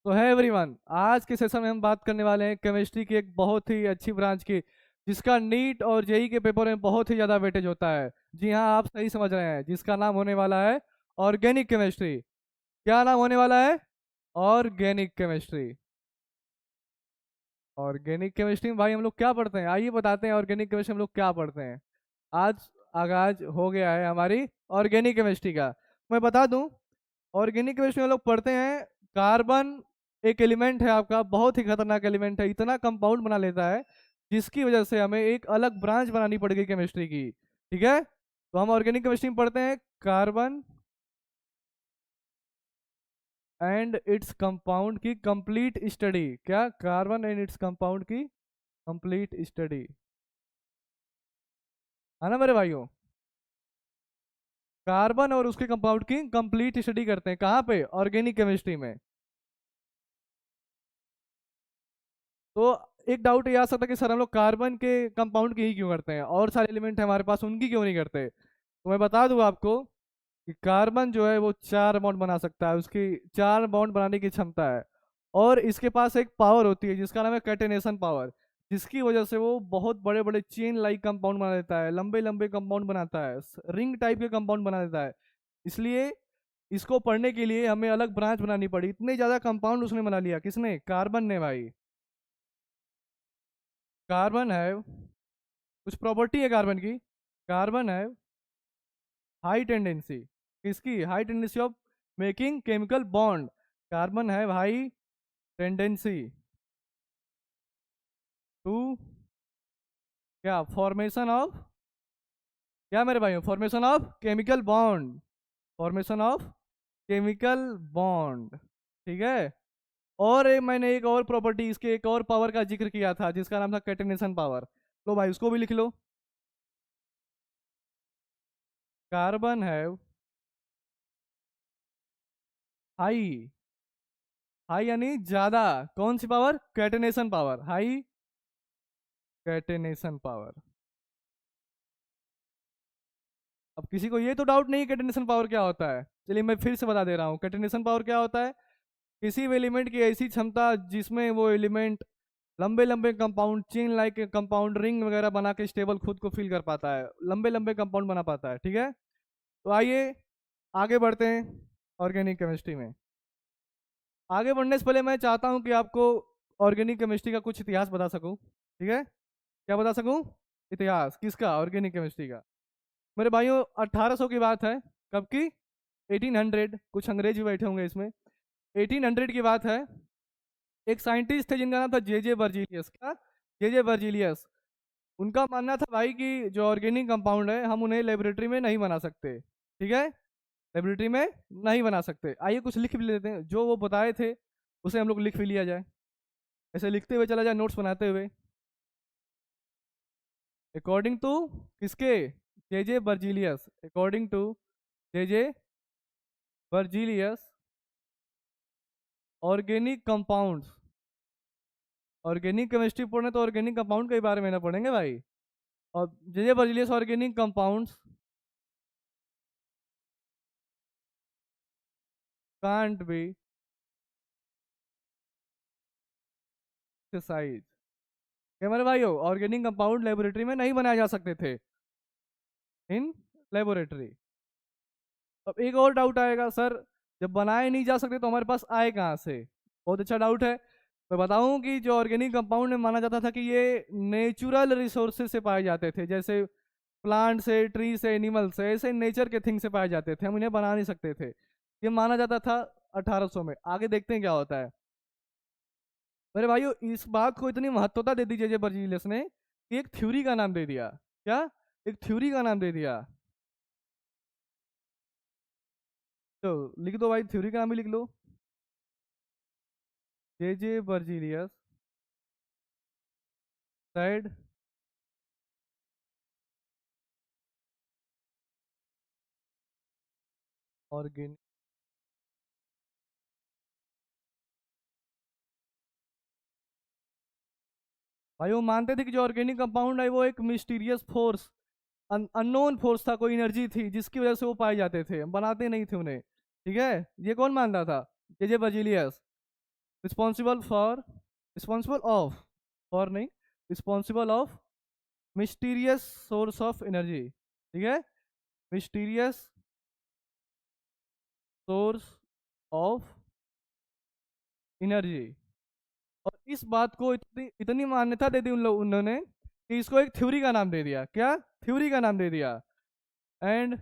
तो है एवरीवन, आज के सेशन में हम बात करने वाले हैं केमिस्ट्री की एक बहुत ही अच्छी ब्रांच की, जिसका नीट और जेई के पेपर में बहुत ही ज़्यादा वेटेज होता है। जी हाँ, आप सही समझ रहे हैं, जिसका नाम होने वाला है ऑर्गेनिक केमिस्ट्री। क्या नाम होने वाला है? Organic chemistry. ऑर्गेनिक केमिस्ट्री में भाई हम लोग क्या पढ़ते हैं, आइए बताते हैं ऑर्गेनिक केमिस्ट्री हम लोग क्या पढ़ते हैं। आज आगाज हो गया है हमारी ऑर्गेनिक केमिस्ट्री का। मैं बता दूं, ऑर्गेनिक केमिस्ट्री में हम लोग पढ़ते हैं कार्बन। एक एलिमेंट है आपका, बहुत ही खतरनाक एलिमेंट है, इतना कंपाउंड बना लेता है जिसकी वजह से हमें एक अलग ब्रांच बनानी पड़ेगी केमिस्ट्री की। ठीक है, तो हम ऑर्गेनिक केमिस्ट्री में पढ़ते हैं कार्बन एंड इट्स कंपाउंड की कंप्लीट स्टडी। क्या? कार्बन एंड इट्स कंपाउंड की कंप्लीट स्टडी, है ना मेरे भाइयों? कार्बन और उसके कंपाउंड की कंप्लीट स्टडी करते हैं कहाँ पे? ऑर्गेनिक केमिस्ट्री में। तो एक डाउट ये आ सकता है कि सर हम लोग कार्बन के कंपाउंड की ही क्यों करते हैं, और सारे एलिमेंट है हमारे पास उनकी क्यों नहीं करते? तो मैं बता दूं आपको कि कार्बन जो है वो 4 बॉन्ड बना सकता है, उसकी 4 बॉन्ड बनाने की क्षमता है। और इसके पास एक पावर होती है जिसका नाम है कैटेनेशन पावर, जिसकी वजह से वो बहुत बड़े बड़े चेन लाइक कंपाउंड बना देता है, लंबे लंबे कंपाउंड बनाता है, रिंग टाइप के कंपाउंड बना देता है। इसलिए इसको पढ़ने के लिए हमें अलग ब्रांच बनानी पड़ी। इतने ज्यादा कंपाउंड उसने बना लिया, किसने? कार्बन ने भाई। कार्बन है, कुछ प्रॉपर्टी है कार्बन की। कार्बन है हाई टेंडेंसी, किसकी? High tendency of making chemical bond. Carbon है हाई टेंडेंसी टू क्या? फॉर्मेशन ऑफ क्या मेरे भाई? Formation of chemical bond. Formation of chemical bond. ठीक है। और मैंने एक और प्रॉपर्टी, इसके एक और पावर का जिक्र किया था जिसका नाम था कैटेनेशन पावर। लो भाई, उसको भी लिख लो। कार्बन है हाई, हाई यानी ज्यादा। कौन सी power? Catenation power, high catenation power. अब किसी को ये तो डाउट नहीं है कैटेनेशन पावर क्या होता है? चलिए मैं फिर से बता दे रहा हूँ, कैटेनेशन पावर क्या होता है। किसी भी एलिमेंट की ऐसी क्षमता जिसमें वो एलिमेंट लंबे लंबे compound, chain like compound, ring वगैरह बना के स्टेबल खुद को फील कर पाता है, लंबे लंबे कंपाउंड बना पाता है। ठीक है, तो आइए आगे बढ़ते हैं ऑर्गेनिक केमिस्ट्री में। आगे बढ़ने से पहले मैं चाहता हूँ कि आपको ऑर्गेनिक केमिस्ट्री का कुछ इतिहास बता सकूं। ठीक है, क्या बता सकूं? इतिहास किसका? ऑर्गेनिक केमिस्ट्री का। मेरे भाइयों 1800 की बात है। कब की? 1800। कुछ अंग्रेज भी बैठे होंगे इसमें। 1800 की बात है। एक साइंटिस्ट थे जिनका नाम था जे जे वर्जीलियस। क्या? जे जे वर्जीलियस। उनका मानना था भाई कि जो ऑर्गेनिक कंपाउंड है हम उन्हें लेबोरेटरी में नहीं बना सकते। ठीक है, लेबोरेटरी में नहीं बना सकते। आइए कुछ लिख भी लेते हैं, जो वो बताए थे उसे हम लोग लिख भी लिया जाए। ऐसे लिखते हुए चला जाए, नोट्स बनाते हुए। अकॉर्डिंग टू किसके? J J Berzelius. According to J J Berzelius, organic compounds. Organic chemistry पढ़ने तो ऑर्गेनिक कंपाउंड के बारे में ना पढ़ेंगे भाई। और J J Berzelius organic compounds can't be exercise. क्या मेरे भाई? ऑर्गेनिक कंपाउंड लेबोरेटरी में नहीं बनाए जा सकते थे, इन लेबोरेटरी। अब एक और डाउट आएगा, सर जब बनाए नहीं जा सकते तो हमारे पास आए कहाँ से? बहुत अच्छा डाउट है। मैं बताऊं कि जो ऑर्गेनिक कंपाउंड में माना जाता था कि ये नेचुरल रिसोर्सेज से पाए जाते थे, जैसे प्लांट से, ट्री से, एनिमल से, ऐसे नेचर के थिंग से पाए जाते थे, हम इन्हें बना नहीं सकते थे। ये माना जाता था 1800 में। आगे देखते हैं क्या होता है। मेरे भाइयों इस बात को इतनी महत्वता दे दी जे जे बर्जीलियस ने कि एक थ्योरी का नाम दे दिया। क्या? एक थ्योरी का नाम दे दिया। तो लिख दो भाई, थ्योरी का नाम भी लिख लो। जे जे बर्जीलियस said ऑर्गेनिक। भाई वो मानते थे कि जो ऑर्गेनिक कंपाउंड है वो एक मिस्टीरियस फोर्स, अननोन फोर्स था, कोई एनर्जी थी जिसकी वजह से वो पाए जाते थे, हम बनाते नहीं थे उन्हें। ठीक है, ये कौन मानता था? J J Berzelius. Responsible for, responsible of, for नहीं, responsible of mysterious source of energy, ठीक है, मिस्टीरियस सोर्स ऑफ एनर्जी। और इस बात को इतनी इतनी मान्यता दे दी उन्होंने कि इसको एक थ्योरी का नाम दे दिया। क्या? थ्योरी का नाम दे दिया। And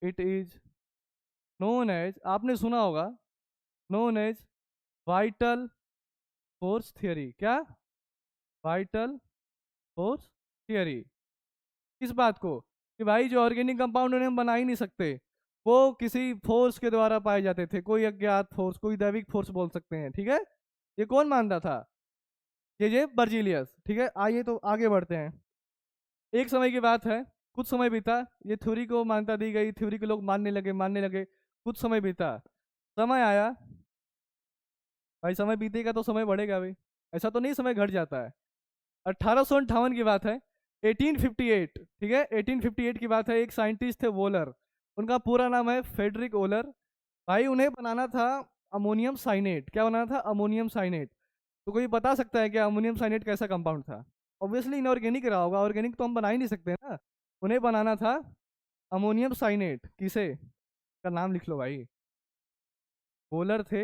it is known as, आपने सुना होगा, known as vital force theory. क्या? Vital force theory. किस बात को? कि भाई जो ऑर्गेनिक कंपाउंड उन्हें हम बना ही नहीं सकते, वो किसी फोर्स के द्वारा पाए जाते थे, कोई अज्ञात फोर्स, कोई दैविक फोर्स बोल सकते हैं, ठीक है। ये कौन मानता था? जे बर्जीलियस, ठीक है। आइए तो आगे बढ़ते हैं। एक समय की बात है, कुछ समय बीता, ये थ्योरी को मान्यता दी गई, थ्योरी के लोग मानने लगे। कुछ समय बीता, समय आया, भाई समय बीतेगा तो समय बढ़ेगा भाई, ऐसा तो नहीं समय घट जाता है। 1858 की बात है, 1858, ठीक है, 1858 की बात है। एक साइंटिस्ट थे वोलर, उनका पूरा नाम है फेडरिक वोलर। भाई उन्हें बनाना था अमोनियम साइनेट। क्या बनाना था? Ammonium cyanate. तो कोई बता सकता है कि अमोनियम साइनेट कैसा कंपाउंड था? ऑब्वियसली इनऑर्गेनिक रहा होगा, ऑर्गेनिक तो हम बना ही नहीं सकते ना। उन्हें बनाना था अमोनियम साइनेट। किसे? का नाम लिख लो भाई। वोलर थे,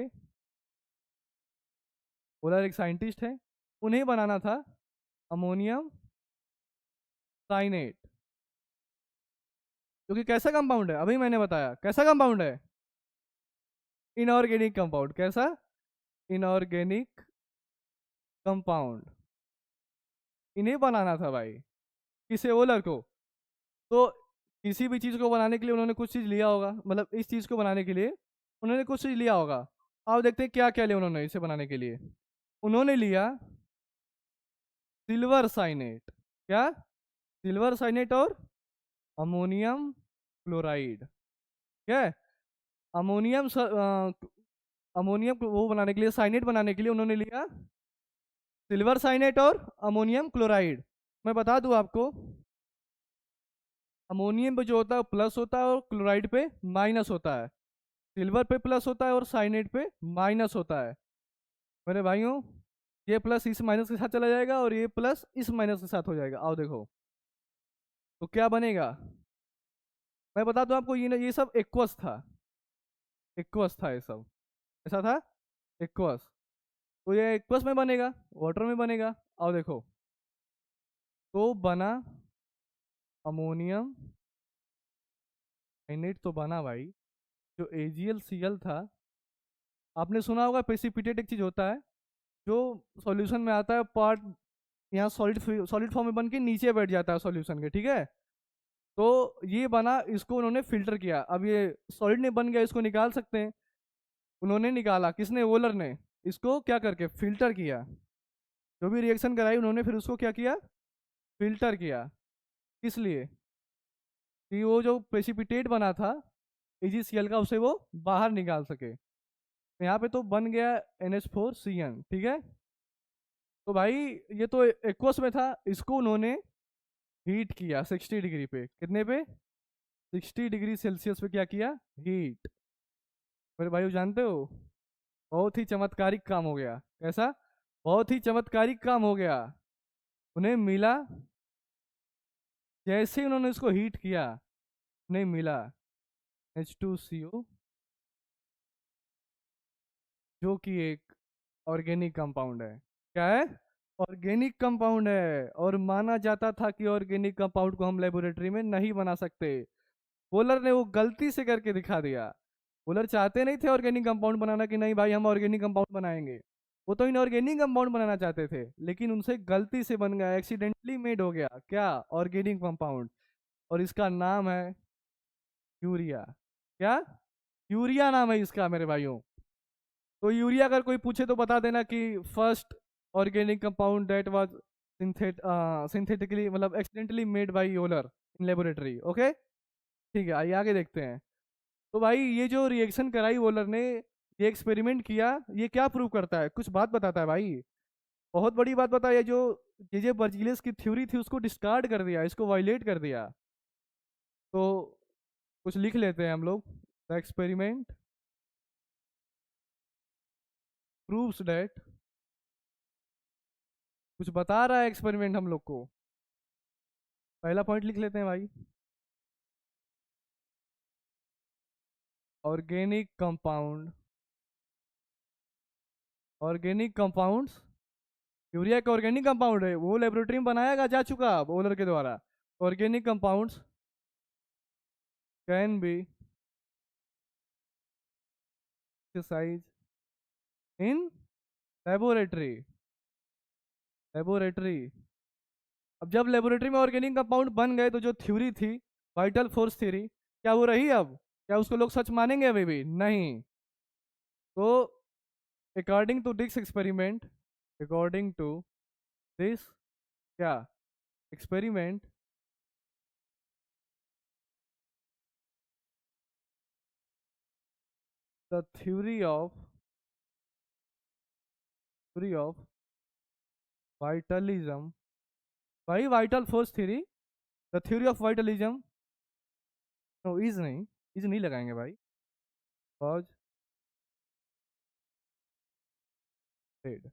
वोलर एक साइंटिस्ट है, उन्हें बनाना था अमोनियम साइनेट, जो कि कैसा कंपाउंड है? अभी मैंने बताया कैसा कंपाउंड है। Inorganic compound. कैसा? Inorganic compound. इन्हें बनाना था भाई, किसे? ओलर को। तो किसी भी चीज को बनाने के लिए उन्होंने कुछ चीज लिया होगा, मतलब इस चीज को बनाने के लिए उन्होंने कुछ चीज लिया होगा। आओ देखते हैं क्या क्या लिया उन्होंने इसे बनाने के लिए। उन्होंने लिया सिल्वर साइनेट। क्या? सिल्वर साइनेट और अमोनियम क्लोराइड। क्या है? अमोनियम अमोनियम वो बनाने के लिए, साइनेट बनाने के लिए उन्होंने लिया सिल्वर साइनेट और अमोनियम क्लोराइड। मैं बता दूं आपको, अमोनियम पे जो होता है प्लस होता है और क्लोराइड पे माइनस होता है। सिल्वर पे प्लस होता है और साइनेट पे माइनस होता है। मेरे भाइयों, ये प्लस इस माइनस के साथ चला जाएगा और ये प्लस इस माइनस के साथ हो जाएगा। आओ देखो तो क्या बनेगा। मैं बता दूं आपको, ये सब एक्वस था, एक्वस था ये सब, ऐसा था, एक्वस। तो ये एक्वस में बनेगा, वाटर में बनेगा। आओ देखो, तो बना अमोनियम साइनेट, तो बना भाई जो AgLCl था। आपने सुना होगा प्रेसिपिटेट एक चीज होता है जो सॉल्यूशन में आता है, पार्ट यहाँ सॉलिड फॉर्म में बन के नीचे बैठ जाता है सॉल्यूशन के, ठीक है। तो ये बना, इसको उन्होंने फिल्टर किया। अब ये सॉलिड नहीं बन गया, इसको निकाल सकते हैं। उन्होंने निकाला, किसने? वोलर ने। इसको क्या करके फिल्टर किया, जो भी रिएक्शन कराई उन्होंने फिर उसको क्या किया? फिल्टर किया। किस लिए? कि वो जो प्रेसिपिटेट बना था AgCl का, उसे वो बाहर निकाल सके। यहाँ पे तो बन गया NH4Cn, ठीक है। तो भाई ये तो एक्वस में था, इसको उन्होंने हीट किया 60 डिग्री पे। कितने पे? 60 डिग्री सेल्सियस पे क्या किया? हीट। मेरे भाई जानते हो, बहुत ही चमत्कारिक काम हो गया। कैसा? बहुत ही चमत्कारिक काम हो गया। उन्हें मिला, जैसे ही उन्होंने इसको हीट किया, उन्हें मिला H2CO, जो कि एक ऑर्गेनिक कंपाउंड है। क्या है? ऑर्गेनिक कंपाउंड है। और माना जाता था कि ऑर्गेनिक कंपाउंड को हम लेबोरेटरी में नहीं बना सकते। वोलर ने वो गलती से करके दिखा दिया। वोलर चाहते नहीं थे ऑर्गेनिक कंपाउंड बनाना, कि नहीं भाई हम ऑर्गेनिक कंपाउंड बनाएंगे। वो तो इनऑर्गेनिक कंपाउंड बनाना चाहते थे, लेकिन उनसे गलती से बन गया, एक्सीडेंटली मेड हो गया क्या? Organic compound. और इसका नाम है यूरिया। क्या? यूरिया नाम है इसका मेरे भाइयों। तो यूरिया अगर कोई पूछे तो बता देना कि first organic compound that was synthetically, मतलब accidentally made by Wöhler in laboratory. Okay, ठीक है, आइए आगे देखते हैं। तो भाई ये जो रिएक्शन कराई वोलर ने, ये एक्सपेरिमेंट किया, ये क्या प्रूव करता है? कुछ बात बताता है भाई, बहुत बड़ी बात बताई है। जो जे बर्जीलियस की थ्योरी थी उसको डिस्कार्ड कर दिया, इसको वायलेट कर दिया। तो कुछ लिख लेते हैं हम लोग। द एक्सपेरिमेंट प्रूव्स डेट, कुछ बता रहा है एक्सपेरिमेंट हम लोग को। पहला पॉइंट लिख लेते हैं भाई, organic compound, organic compounds, urea एक ऑर्गेनिक कंपाउंड है, वो लेबोरेटरी में बनाया जा चुका ओनर के द्वारा। Organic compounds can be exercise in laboratory, laboratory. अब जब लेबोरेटरी में ऑर्गेनिक कंपाउंड बन गए तो जो थ्योरी थी, वाइटल फोर्स थ्योरी, क्या वो रही अब? क्या उसको लोग सच मानेंगे? अभी भी नहीं। तो according to this experiment, according to this क्या experiment, the theory of vitalism, भाई vital force theory, the theory of vitalism, no is नहीं, इज नहीं लगाएंगे भाई, कॉज डेड।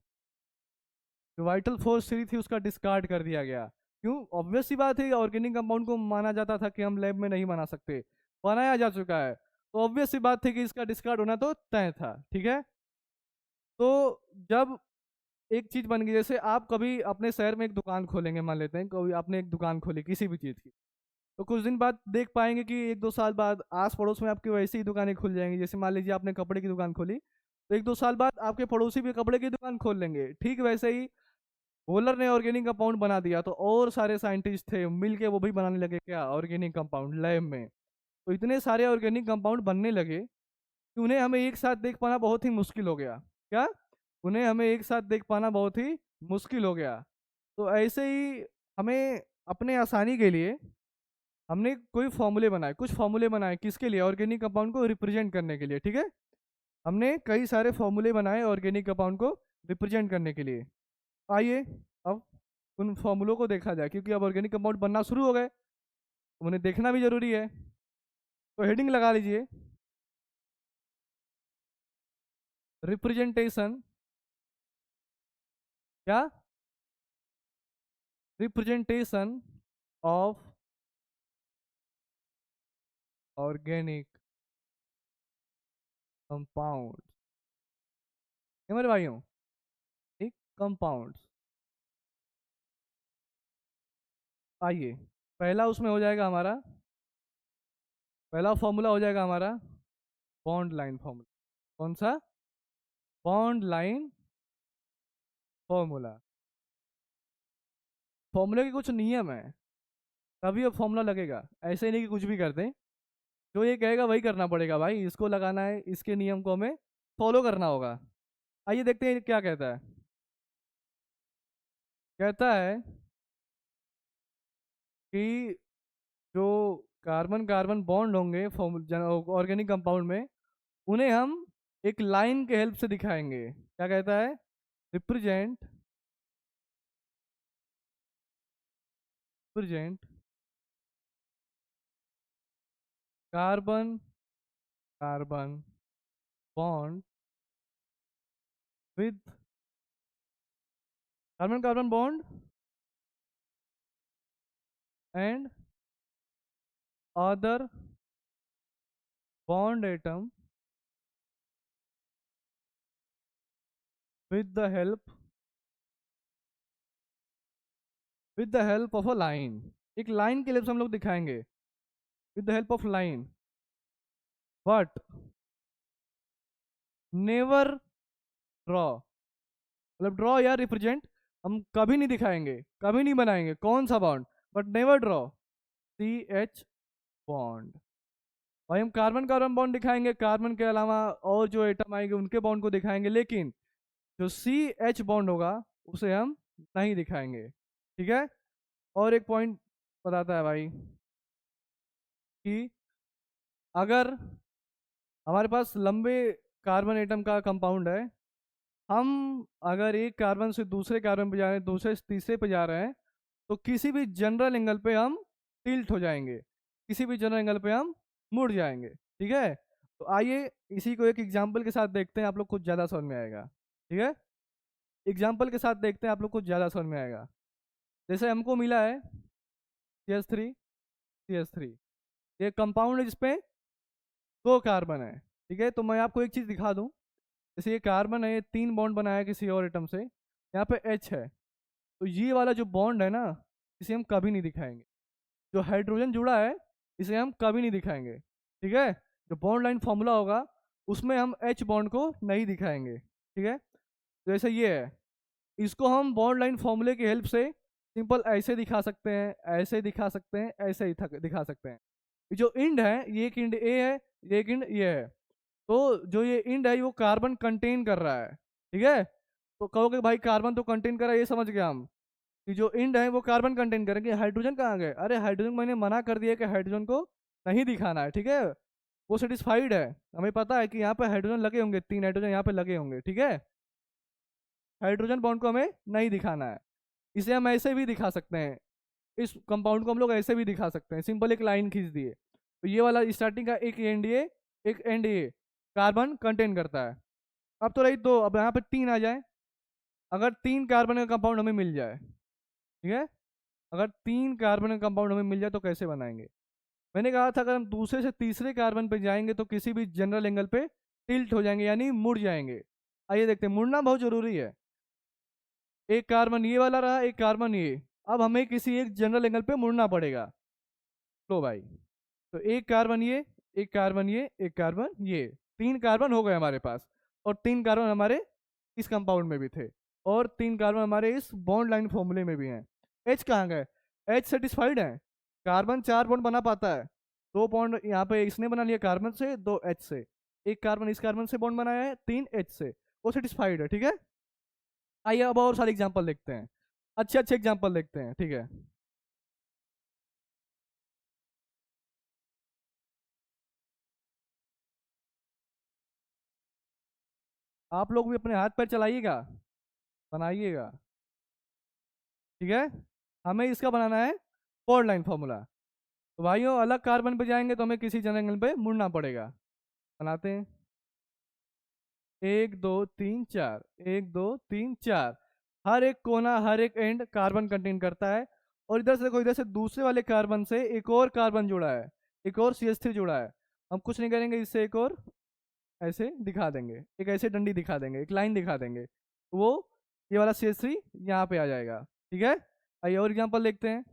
जो वाइटल फोर्स थ्योरी थी उसका डिस्कार्ड कर दिया गया। क्यों? ऑब्वियस सी बात है, ऑर्गेनिक कंपाउंड को माना जाता था कि हम लैब में नहीं बना सकते, बनाया जा चुका है, तो ऑब्वियस सी बात थी कि इसका डिस्कार्ड होना तो तय था। ठीक है। तो जब एक चीज बन गई, जैसे आप कभी अपने शहर में एक दुकान खोलेंगे, मान लेते हैं कभी आपने एक दुकान खोली किसी भी चीज की, तो कुछ दिन बाद देख पाएंगे कि एक दो साल बाद आस पड़ोस में आपकी वैसी ही दुकानें खुल जाएंगी। जैसे मान लीजिए आपने कपड़े की दुकान खोली, तो एक दो साल बाद आपके पड़ोसी भी कपड़े की दुकान खोल लेंगे। ठीक वैसे ही बोलर ने ऑर्गेनिक कंपाउंड बना दिया, तो और सारे साइंटिस्ट थे मिलके वो भी बनाने लगे क्या, ऑर्गेनिक कंपाउंड लैब में। तो इतने सारे ऑर्गेनिक कंपाउंड बनने लगे कि उन्हें हमें एक साथ देख पाना बहुत ही मुश्किल हो गया। क्या? उन्हें हमें एक साथ देख पाना बहुत ही मुश्किल हो गया। तो ऐसे ही हमें अपने आसानी के लिए हमने कोई फॉर्मूले बनाए, कुछ फॉर्मूले बनाए, किसके लिए? ऑर्गेनिक कंपाउंड को रिप्रेजेंट करने के लिए। ठीक है। हमने कई सारे फॉर्मूले बनाए ऑर्गेनिक कंपाउंड को रिप्रेजेंट करने के लिए। आइए अब उन फॉर्मूलों को देखा जाए, क्योंकि अब ऑर्गेनिक कंपाउंड बनना शुरू हो गए, तो उन्हें देखना भी जरूरी है। तो हेडिंग लगा लीजिए, रिप्रेजेंटेशन, क्या? Representation of organic compound. मेरे भाइयों, एक कंपाउंड, आइए पहला उसमें हो जाएगा हमारा, पहला फॉर्मूला हो जाएगा हमारा बॉन्ड लाइन फॉर्मूला। कौन सा? Bond line formula. फॉर्मूले के कुछ नियम है, तभी अब फॉर्मूला लगेगा। ऐसे नहीं कि कुछ भी कर दें, जो ये कहेगा वही करना पड़ेगा भाई, इसको लगाना है, इसके नियम को हमें फॉलो करना होगा। आइए देखते हैं क्या कहता है। कहता है कि जो कार्बन कार्बन बॉन्ड होंगे ऑर्गेनिक कंपाउंड में, उन्हें हम एक लाइन के हेल्प से दिखाएंगे। क्या कहता है? Represent, represent carbon carbon bond with carbon carbon bond and other bond atom with the help, with the help of a line. एक लाइन के लिए हम लोग दिखाएंगे, with the help of line, but never draw, मतलब draw या represent हम कभी नहीं दिखाएंगे, कभी नहीं बनाएंगे कौन सा bond, but never draw CH bond. भाई हम कार्बन कार्बन बॉन्ड दिखाएंगे, कार्बन के अलावा और जो एटम आएंगे उनके बॉन्ड को दिखाएंगे, लेकिन जो CH बॉन्ड होगा उसे हम नहीं दिखाएंगे। ठीक है। और एक पॉइंट बताता है भाई कि अगर हमारे पास लंबे कार्बन एटम का कंपाउंड है, हम अगर एक कार्बन से दूसरे कार्बन पे जा रहे हैं, दूसरे से तीसरे पे जा रहे हैं, तो किसी भी जनरल एंगल पे हम टिल्ट हो जाएंगे, किसी भी जनरल एंगल पे हम मुड़ जाएंगे। ठीक है। तो आइए इसी को एक एग्जांपल के साथ देखते हैं, आप लोग कुछ ज़्यादा समझ में आएगा। ठीक है, एग्जाम्पल के साथ देखते हैं, आप लोग को ज़्यादा समझ में आएगा। जैसे हमको मिला है CH3 ये कंपाउंड है जिसपे 2 कार्बन है। ठीक है, तो मैं आपको एक चीज़ दिखा दूं। जैसे ये कार्बन है, ये 3 बॉन्ड बनाया है किसी और एटम से, यहाँ पे H है, तो ये वाला जो बॉन्ड है ना, इसे हम कभी नहीं दिखाएंगे। जो हाइड्रोजन जुड़ा है इसे हम कभी नहीं दिखाएंगे। ठीक है, जो बॉन्ड लाइन फॉर्मूला होगा उसमें हम H बॉन्ड को नहीं दिखाएंगे। ठीक है, जैसे ये है, इसको हम बॉन्ड लाइन फॉर्मूले की हेल्प से सिंपल ऐसे दिखा सकते हैं, ऐसे दिखा सकते हैं, ऐसे ही दिखा सकते हैं। ये जो इंड है, ये एक इंड ए है, ये एक इंड ये है। तो जो ये इंड है वो कार्बन कंटेन कर रहा है। ठीक है, तो कहोगे भाई कार्बन तो कंटेन कर रहा है, ये समझ गया हम कि जो इंड है वो कार्बन कंटेन करेंगे। हाइड्रोजन कहाँ गए? अरे हाइड्रोजन मैंने मना कर दिया कि हाइड्रोजन को नहीं दिखाना है। ठीक है, वो सेटिस्फाइड है, हमें पता है कि यहाँ पे हाइड्रोजन लगे होंगे, 3 हाइड्रोजन यहाँ पे लगे होंगे। ठीक है, हाइड्रोजन बॉन्ड को हमें नहीं दिखाना है। इसे हम ऐसे भी दिखा सकते हैं, इस कंपाउंड को हम लोग ऐसे भी दिखा सकते हैं, सिंपल एक लाइन खींच दिए तो ये वाला स्टार्टिंग का एक एंड ये एक एंड ये कार्बन कंटेन करता है। अब तो रही दो, अब यहाँ पे 3 आ जाए। अगर 3 कार्बन का कंपाउंड हमें मिल जाए, ठीक है, अगर 3 कार्बन का कंपाउंड हमें मिल जाए तो कैसे बनाएंगे? मैंने कहा था अगर हम दूसरे से तीसरे कार्बन पे जाएंगे तो किसी भी जनरल एंगल पे टिल्ट हो जाएंगे, यानी मुड़ जाएंगे। आइए देखते हैं, मुड़ना बहुत जरूरी है। एक कार्बन ये वाला रहा, एक कार्बन ये, अब हमें किसी एक जनरल एंगल पे मुड़ना पड़ेगा। लो भाई, तो एक कार्बन ये, एक कार्बन ये, एक कार्बन ये, 3 कार्बन हो गए हमारे पास। और 3 कार्बन हमारे इस कंपाउंड में भी थे, और 3 कार्बन हमारे इस बॉन्ड लाइन फॉर्मूले में भी हैं। एच कहाँ गए? एच सेटिस्फाइड है, कार्बन 4 बॉन्ड बना पाता है। 2 बॉन्ड यहाँ पे इसने बना लिया कार्बन से, 2 H से। एक कार्बन इस कार्बन से बॉन्ड बनाया है, 3 H से, वो सेटिस्फाइड है। ठीक है, आइए अब और सारे एग्जाम्पल देखते हैं, अच्छे अच्छे एग्जाम्पल देखते हैं। ठीक है, आप लोग भी अपने हाथ पैर चलाइएगा, बनाइएगा। ठीक है, हमें इसका बनाना है कोड लाइन फॉर्मूला। तो भाइयों अलग कार्बन पे जाएंगे तो हमें किसी जनरल पे मुड़ना पड़ेगा। बनाते हैं, 1 2 3 4, 1 2 3 4, हर एक कोना हर एक एंड कार्बन कंटेन करता है। और इधर से देखो, इधर से दूसरे वाले कार्बन से एक और कार्बन जुड़ा है, एक और CH3 जुड़ा है। हम कुछ नहीं करेंगे, इससे एक और ऐसे दिखा देंगे, एक ऐसे डंडी दिखा देंगे, एक लाइन दिखा देंगे, वो ये वाला CH3 यहाँ पे आ जाएगा। ठीक है, आइए और एग्जाम्पल देखते हैं।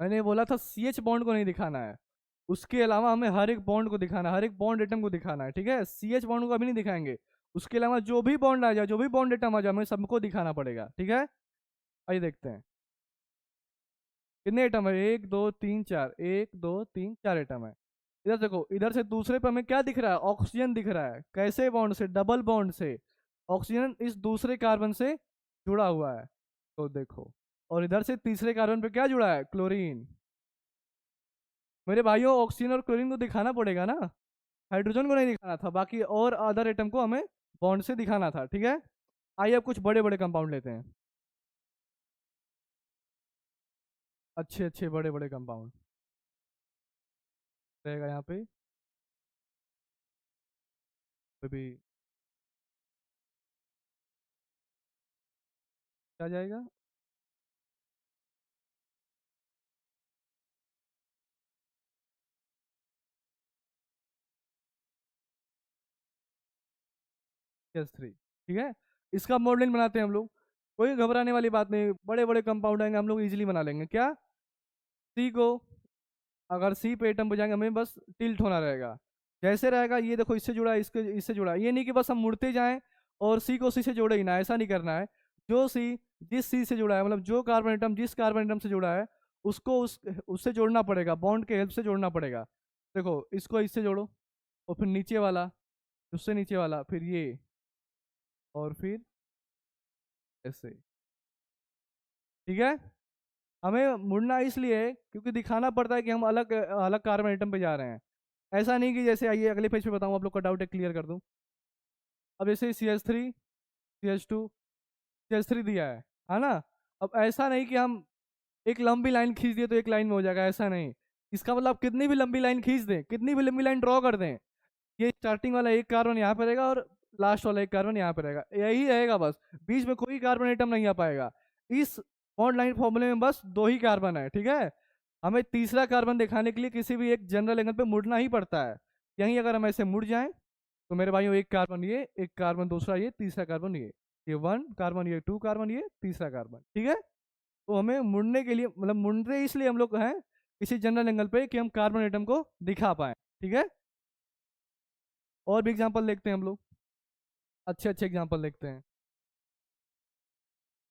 मैंने बोला था CH बॉन्ड को नहीं दिखाना है, उसके अलावा हमें हर एक बॉन्ड को दिखाना है, हर एक बॉन्ड एटम को दिखाना है। ठीक है, CH बॉन्ड को अभी नहीं दिखाएंगे, उसके अलावा जो भी बॉन्ड आ जाए, जो भी बॉन्ड एटम आ जाए, हमें सबको दिखाना पड़ेगा। ठीक है, आइए देखते हैं कितने एटम है, 1 2 3 4, 1 2 3 4 एटम है। इधर देखो, इधर से दूसरे पे हमें क्या दिख रहा है? ऑक्सीजन दिख रहा है। कैसे बॉन्ड से? डबल बॉन्ड से। ऑक्सीजन इस दूसरे कार्बन से जुड़ा हुआ है, तो देखो। और इधर से तीसरे कार्बन पे क्या जुड़ा है? क्लोरीन। मेरे भाइयों ऑक्सीजन और क्लोरीन को दिखाना पड़ेगा ना, हाइड्रोजन को नहीं दिखाना था, बाकी और अदर एटम को हमें बॉन्ड से दिखाना था। ठीक है, आइए अब कुछ बड़े बड़े कंपाउंड लेते हैं, अच्छे अच्छे बड़े बड़े कंपाउंड रहेगा यहाँ पे भी क्या जाएगा? CH3। ठीक है, इसका मॉडलिंग बनाते हैं हम लोग, कोई घबराने वाली बात नहीं, बड़े बड़े कंपाउंड आएंगे हम लोग इजीली बना लेंगे। क्या? सी को, अगर सी पे एटम बजाएंगे हमें बस टिल्ट होना रहेगा। जैसे रहेगा ये देखो, इससे जुड़ा है, इसके इससे जुड़ा है। ये नहीं कि बस हम मुड़ते जाएं और सी को सी से जोड़े ही ना, ऐसा नहीं करना है। जो सी जिस सी से जुड़ा है, मतलब जो कार्बन एटम जिस कार्बन एटम से जुड़ा है, उसको उससे जोड़ना पड़ेगा, बॉन्ड के हेल्प से जोड़ना पड़ेगा। देखो इसको इससे जोड़ो, और फिर नीचे वाला, उससे नीचे वाला, फिर ये, और फिर ऐसे। ठीक है, हमें मुड़ना इसलिए है क्योंकि दिखाना पड़ता है कि हम अलग अलग कार्बन एटम पे जा रहे हैं। ऐसा नहीं कि जैसे, आइए अगले पेज पे बताऊं, आप लोग का डाउट है क्लियर कर दूं। अब जैसे CH3 CH2 CH3 दिया है ना, अब ऐसा नहीं कि हम एक लंबी लाइन खींच दिए तो एक लाइन में हो जाएगा, ऐसा नहीं। इसका मतलब आप कितनी भी लंबी लाइन खींच दें, कितनी भी लंबी लाइन ड्रॉ कर दें, ये स्टार्टिंग वाला एक कार्बन यहाँ पे रहेगा और लास्ट वाला एक कार्बन यहाँ पे रहेगा, यही रहेगा बस। बीच में कोई कार्बन एटम नहीं आ पाएगा। इस बॉन्ड लाइन फॉर्मूले में बस दो ही कार्बन है, ठीक है। हमें तीसरा कार्बन दिखाने के लिए किसी भी एक जनरल एंगल पे मुड़ना ही पड़ता है। यहीं अगर हम ऐसे मुड़ जाएं तो मेरे भाइयों एक कार्बन ये, एक कार्बन दूसरा ये, तीसरा कार्बन ये वन कार्बन, ये टू कार्बन, ये तीसरा कार्बन, ठीक है। तो हमें मुड़ने के लिए, मतलब मुड़ते इसलिए हम लोग हैं किसी जनरल एंगल पे कि हम कार्बन एटम को दिखा पाए, ठीक है। और भी एग्जांपल देखते हैं हम लोग, अच्छे अच्छे एग्जांपल देखते हैं,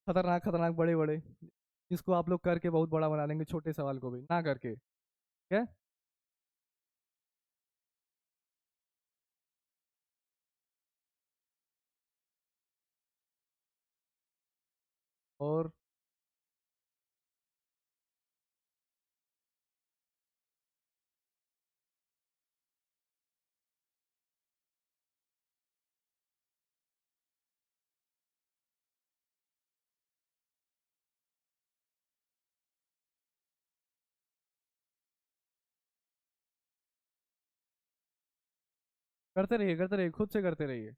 खतरनाक खतरनाक बड़े बड़े, जिसको आप लोग करके बहुत बड़ा बना देंगे छोटे सवाल को भी ना करके, ठीक है। और करते रहिए, खुद से करते रहिए।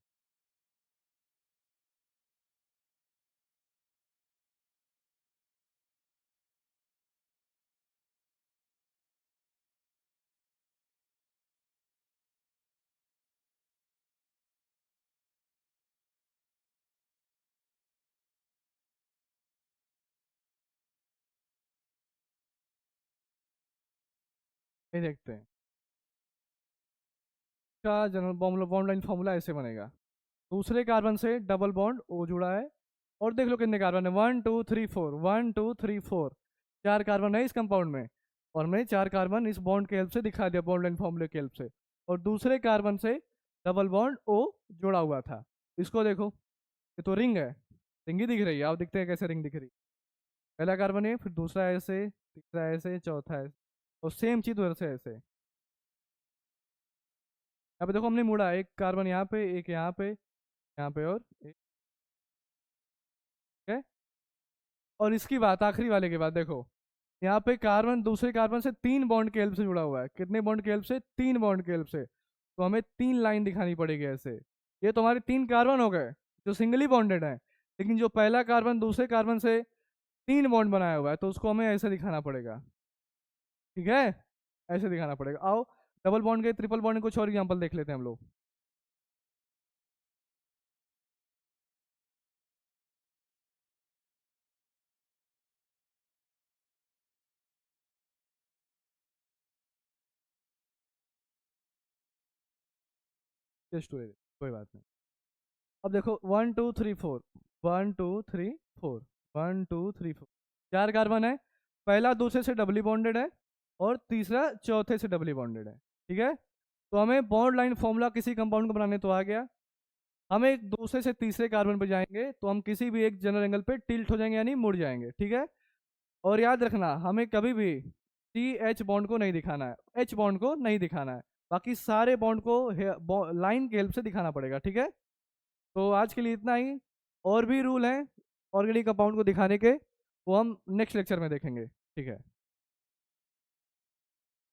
ये देखते हैं, का general bond bond line formula ऐसे बनेगा। दूसरे कार्बन से डबल बॉन्ड ओ जुड़ा है, और देख लो कितने कार्बन है, 1 2 3 4, 1 2 3 4, चार कार्बन है इस कंपाउंड में। और मैंने चार कार्बन इस बॉन्ड के हेल्प से दिखा दिया, बॉन्ड लाइन फॉर्मूले के हेल्प से। और दूसरे कार्बन से डबल बॉन्ड ओ जुड़ा हुआ था। इसको देखो, ये तो रिंग है, रिंग ही दिख रही है। आप दिखते हैं कैसे रिंग दिख रही है, पहला कार्बन है, फिर दूसरा ऐसे, तीसरा ऐसे, चौथा ऐसे, और सेम चीज उधर से ऐसे। यहाँ पे देखो हमने मुड़ा, एक कार्बन यहाँ पे, एक यहाँ पे और एक, है। और इसकी बात आखिरी वाले के बाद देखो, यहाँ पे कार्बन दूसरे कार्बन से तीन बॉन्ड के हेल्प से जुड़ा हुआ है। कितने बॉन्ड के हेल्प से? तीन बॉन्ड के हेल्प से। तो हमें तीन लाइन दिखानी पड़ेगी ऐसे। ये तो हमारे तीन कार्बन हो गए जो सिंगली बॉन्डेड है, लेकिन जो पहला कार्बन दूसरे कार्बन से तीन बॉन्ड बनाया हुआ है तो उसको हमें ऐसे दिखाना पड़ेगा, ठीक है। ऐसे दिखाना पड़ेगा। आओ डबल बॉन्ड के, ट्रिपल बॉन्ड के कुछ और एग्जांपल देख लेते हैं हम लोग। जस्ट कोई बात नहीं। अब देखो 1 2 3 4, 1 2 3 4, 1 2 3 4, चार कार्बन है, पहला दूसरे से डबली बॉन्डेड है और तीसरा चौथे से डबली बॉन्डेड है, ठीक है। तो हमें बॉन्ड लाइन फॉर्मूला किसी कंपाउंड को बनाने तो आ गया। हम एक दूसरे से तीसरे कार्बन पर जाएंगे तो हम किसी भी एक जनरल एंगल पे टिल्ट हो जाएंगे, यानी मुड़ जाएंगे, ठीक है। और याद रखना, हमें कभी भी सी एच बॉन्ड को नहीं दिखाना है, एच बॉन्ड को नहीं दिखाना है, बाकी सारे बॉन्ड को लाइन के हेल्प से दिखाना पड़ेगा, ठीक है। तो आज के लिए इतना ही। और भी रूल हैं ऑर्गेनिक कंपाउंड को दिखाने के, वो हम नेक्स्ट लेक्चर में देखेंगे, ठीक है।